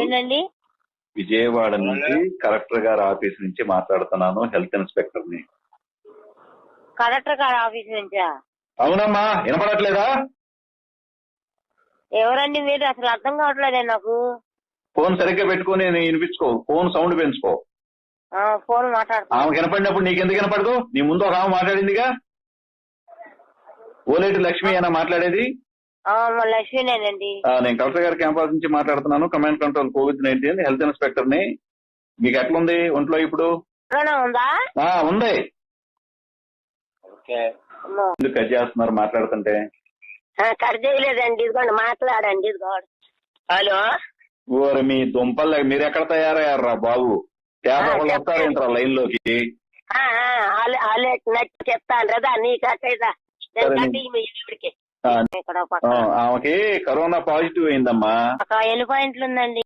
ఏంటండి? విజయవాడ నుంచి కలెక్టర్ గారి ఆఫీస్ నుంచి మాట్లాడుతున్నాను, హెల్త్ ఇన్స్పెక్టర్ ని. కలెక్టర్ గారి ఆఫీస్ నుంచా? అవునమ్మా, వినపడట్లేదా? ఎవరండి మీరు? అసలు అర్థం కావట్లేదే నాకు. ఫోన్ సరిగ్గా పెట్టుకుని వినిపించుకో, ఫోన్ సౌండ్ పెంచుకో. ఫోన్ మాట్లాడుతున్నా. ఆమె వినపడినప్పుడు నీకెందుకు వినపడదు? నీ ముందు ఒక ఆమె మాట్లాడిందిగా, ఓలేటి లక్ష్మి అయినా మాట్లాడేది. లక్ష్మీనేనండి. నేను కలెక్టర్ గారి క్యాంపస్ నుంచి మాట్లాడుతున్నాను, command control COVID-19 health inspector ని. మీకు ఎట్లుంది ఒంట్లో ఇప్పుడు? ఉందా? ఉంది. ఎందుకు కట్ చేస్తున్నారు మాట్లాడుతుంటే? కట్ చేయలేదండి, ఇదిగోండి మాట్లాడండి. ఇదిగోండి. హలో. ఓరి మీ దుంపలు, మీరు ఎక్కడ తయారయ్యారా బాబు? పేపర్ వస్తారేంట్రా లైన్ లోకి? చెప్తాను రదా నీ కట్టేదా. ఆమెకి కరోనా పాజిటివ్ అయిందమ్మా. ఎన్ని పాయింట్లు ఉందండి?